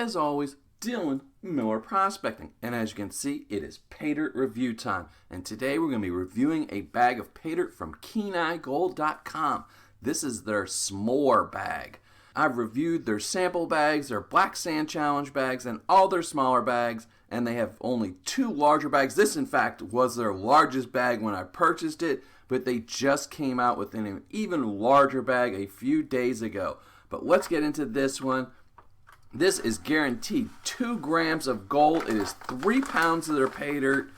as always, Dylan Miller Prospecting. And as you can see, it is Paydirt review time. And today we're going to be reviewing a bag of Paydirt from KenaiGold.com. This is their s'more bag. I've reviewed their sample bags, their Black Sand Challenge bags, and all their smaller bags. And they have only 2 larger bags. This, in fact, was their largest bag when I purchased it. But they just came out with an even larger bag a few days ago. But let's get into this one. This is guaranteed 2 grams of gold. It is 3 pounds of their Paydirt.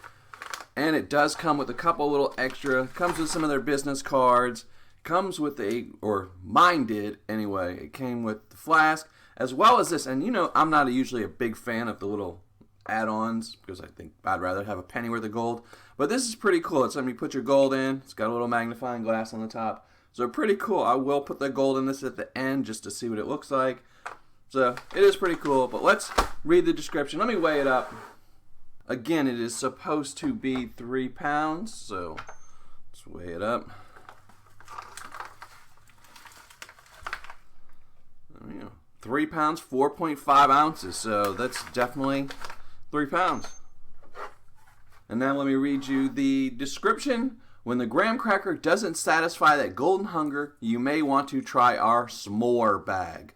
And it does come with a couple little extra. Comes with some of their business cards. Comes with or mine did anyway. It came with the flask as well as this. And you know, I'm not usually a big fan of the little add-ons because I think I'd rather have a penny worth of gold. But this is pretty cool. It's something you put your gold in. It's got a little magnifying glass on the top. So pretty cool. I will put the gold in this at the end just to see what it looks like. So it is pretty cool, but let's read the description. Let me weigh it up. Again, it is supposed to be 3 pounds, so let's weigh it up. There we go. 3 pounds, 4.5 ounces, so that's definitely 3 pounds. And now let me read you the description. When the graham cracker doesn't satisfy that golden hunger, you may want to try our s'more bag.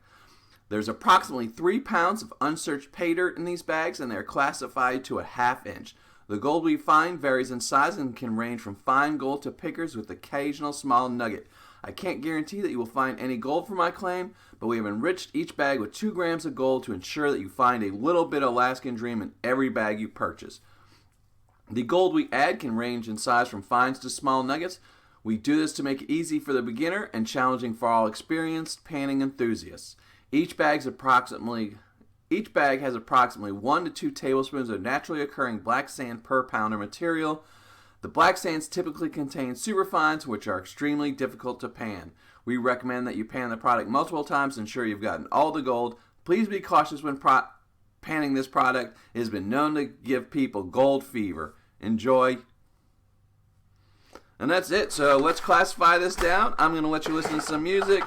There's approximately 3 pounds of unsearched Paydirt in these bags, and they're classified to a ½ inch. The gold we find varies in size and can range from fine gold to pickers with occasional small nugget. I can't guarantee that you will find any gold for my claim, but we have enriched each bag with 2 grams of gold to ensure that you find a little bit of Alaskan Dream in every bag you purchase. The gold we add can range in size from fines to small nuggets. We do this to make it easy for the beginner and challenging for all experienced panning enthusiasts. Each bag has approximately 1 to 2 tablespoons of naturally occurring black sand per pound of material. The black sands typically contain superfines, which are extremely difficult to pan. We recommend that you pan the product multiple times to ensure you've gotten all the gold. Please be cautious when panning this product. It has been known to give people gold fever. Enjoy. And that's it. So let's classify this down. I'm going to let you listen to some music.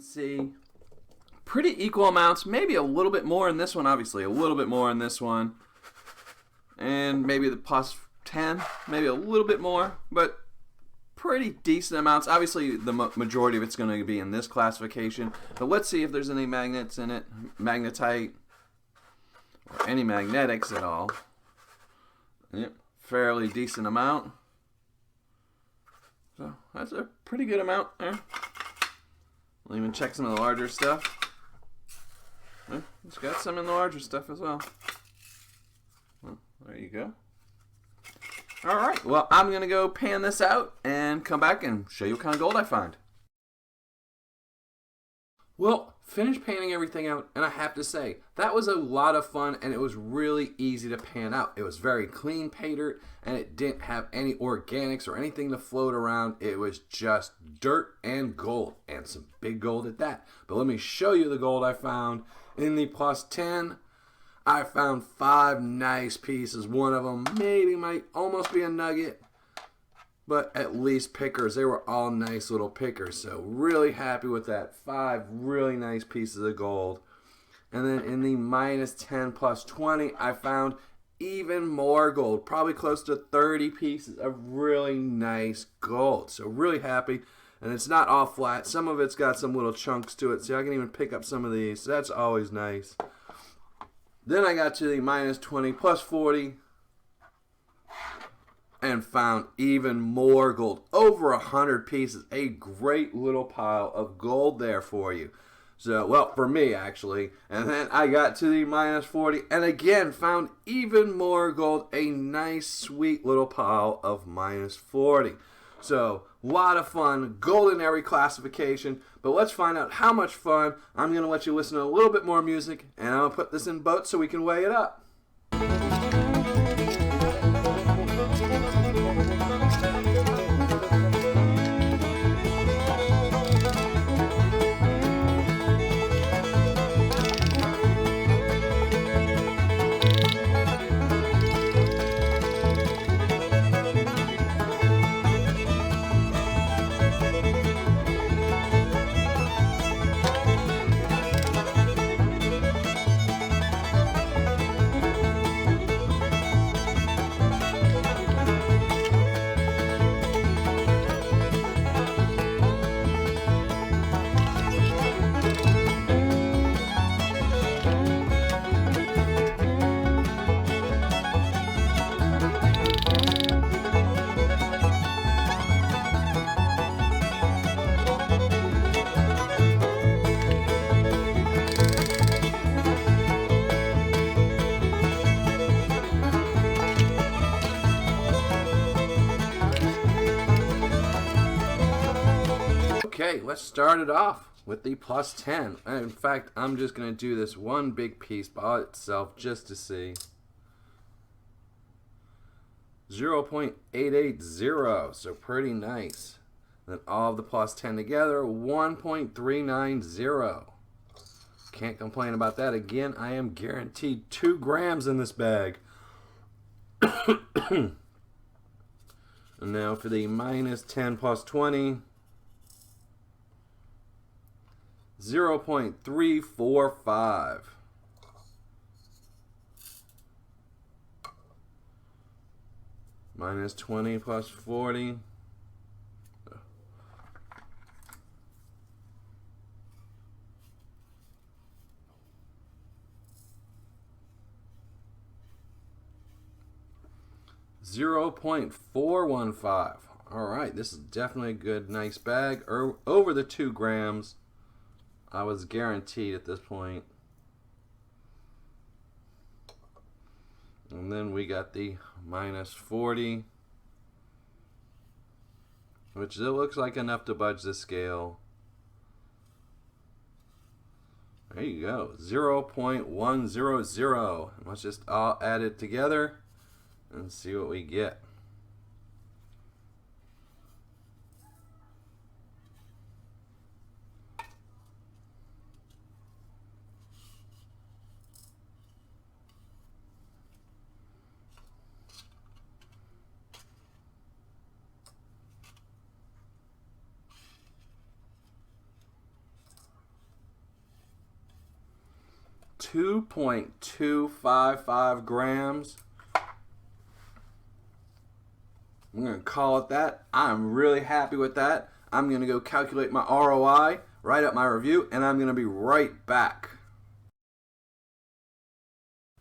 See, pretty equal amounts, maybe a little bit more in this one, obviously a little bit more in this one, and maybe the plus 10, maybe a little bit more, but pretty decent amounts. Obviously the majority of it's going to be in this classification, but let's see if there's any magnets in it, magnetite, or any magnetics at all. Yep, fairly decent amount, so that's a pretty good amount there. We'll even check some of the larger stuff. It's got some in the larger stuff as well. Well, there you go. Alright, well, I'm going to go pan this out and come back and show you what kind of gold I find. Well, finished painting everything out, and I have to say, that was a lot of fun, and it was really easy to pan out. It was very clean pay dirt, and it didn't have any organics or anything to float around. It was just dirt and gold, and some big gold at that. But let me show you the gold I found in the plus 10. I found 5 nice pieces. One of them maybe might almost be a nugget, but at least pickers. They were all nice little pickers, so really happy with that. 5 really nice pieces of gold. And then in the minus 10 plus 20, I found even more gold, probably close to 30 pieces of really nice gold. So really happy. And it's not all flat. Some of it's got some little chunks to it. See, I can even pick up some of these. So that's always nice. Then I got to the minus 20 plus 40. And found even more gold. Over 100 pieces. A great little pile of gold there for you. So, well, for me, actually. And then I got to the minus 40. And again, found even more gold. A nice, sweet little pile of minus 40. So, a lot of fun. Gold in every classification. But let's find out how much fun. I'm going to let you listen to a little bit more music. And I'm going to put this in boats so we can weigh it up. Okay, let's start it off with the plus 10. In fact, I'm just going to do this one big piece by itself just to see. 0.880, so pretty nice. Then all of the plus 10 together, 1.390. Can't complain about that. Again, I am guaranteed 2 grams in this bag. And now for the minus 10 plus 20. 0.345. Minus 20 plus 40. $0.415. All right, this is definitely a good, nice bag. Over the 2 grams. I was guaranteed at this point. And then we got the minus 40, which it looks like enough to budge the scale. There you go, 0.100. Let's just all add it together and see what we get. $2.255 grams. I'm going to call it that. I'm really happy with that. I'm going to go calculate my ROI, write up my review, and I'm going to be right back.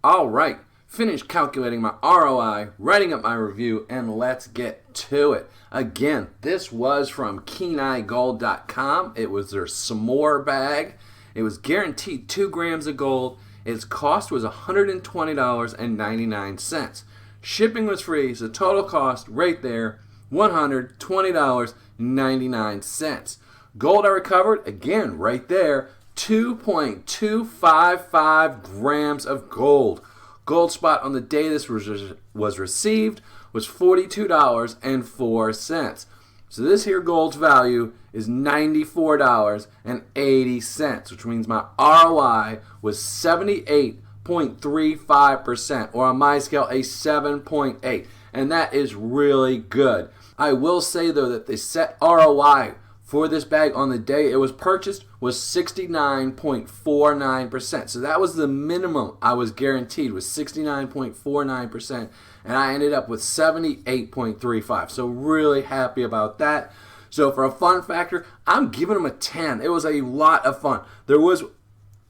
Alright, finished calculating my ROI, writing up my review, and let's get to it. Again, this was from KenaiGold.com. It was their s'more bag. It was guaranteed 2 grams of gold. Its cost was $120.99. Shipping was free, so total cost right there, $120.99. Gold I recovered, again, right there, 2.255 grams of gold. Gold spot on the day this was received was $42.04. So this here gold's value is $94.80, which means my ROI was 78.35%, or on my scale, a 7.8. And that is really good. I will say, though, that the set ROI for this bag on the day it was purchased was 69.49%. So that was the minimum I was guaranteed, was 69.49%. And I ended up with 78.35. So really happy about that. So for a fun factor, I'm giving them a 10. It was a lot of fun. There was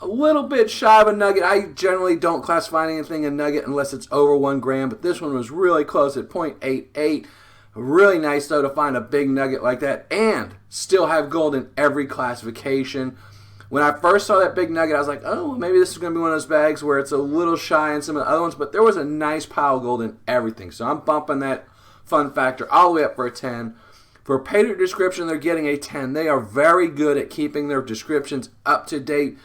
a little bit shy of a nugget. I generally don't classify anything a nugget unless it's over 1 gram, but this one was really close at 0.88. Really nice, though, to find a big nugget like that and still have gold in every classification. When I first saw that big nugget, I was like, oh, maybe this is going to be one of those bags where it's a little shy in some of the other ones, but there was a nice pile of gold in everything. So I'm bumping that fun factor all the way up for a 10. For Paydirt description, they're getting a 10. They are very good at keeping their descriptions up to date.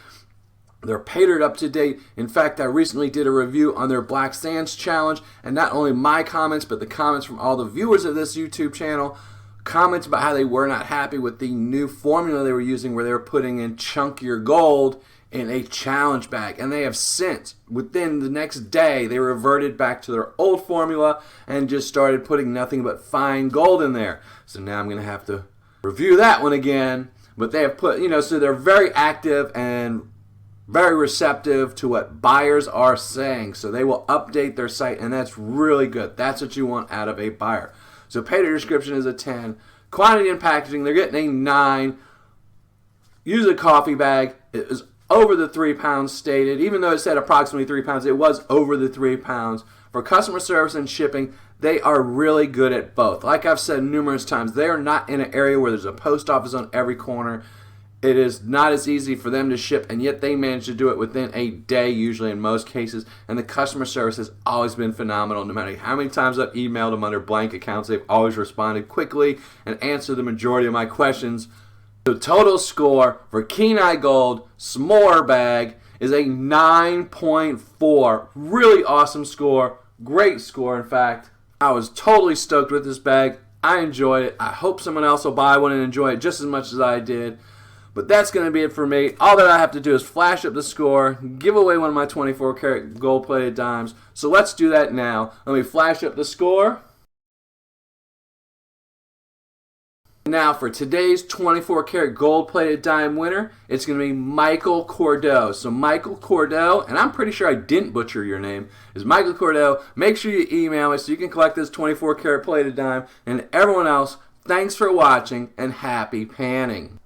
They're Paydirt up to date. In fact, I recently did a review on their Black Sands Challenge, and not only my comments, but the comments from all the viewers of this YouTube channel, comments about how they were not happy with the new formula they were using where they were putting in chunkier gold in a challenge bag. And they have since, within the next day, they reverted back to their old formula and just started putting nothing but fine gold in there. So now I'm going to have to review that one again. But they have put, so they're very active and very receptive to what buyers are saying. So they will update their site, and that's really good. That's what you want out of a buyer. So Paydirt description is a 10. Quantity and packaging, they're getting a 9. Use a coffee bag. It is over the 3 pounds stated. Even though it said approximately 3 pounds, it was over the 3 pounds. For customer service and shipping, they are really good at both. Like I've said numerous times, they are not in an area where there's a post office on every corner. It is not as easy for them to ship, and yet they manage to do it within a day, usually in most cases. And the customer service has always been phenomenal. No matter how many times I've emailed them under blank accounts, they've always responded quickly and answered the majority of my questions. The total score for Kenai Gold S'more Bag is a 9.4. Really awesome score. Great score, in fact. I was totally stoked with this bag. I enjoyed it. I hope someone else will buy one and enjoy it just as much as I did. But that's going to be it for me. All that I have to do is flash up the score, give away one of my 24 karat gold-plated dimes. So let's do that now. Let me flash up the score. Now for today's 24 karat gold-plated dime winner, it's going to be Michael Cordeau. So Michael Cordeau, and I'm pretty sure I didn't butcher your name, is Michael Cordeau. Make sure you email me so you can collect this 24 karat plated dime. And everyone else, thanks for watching and happy panning.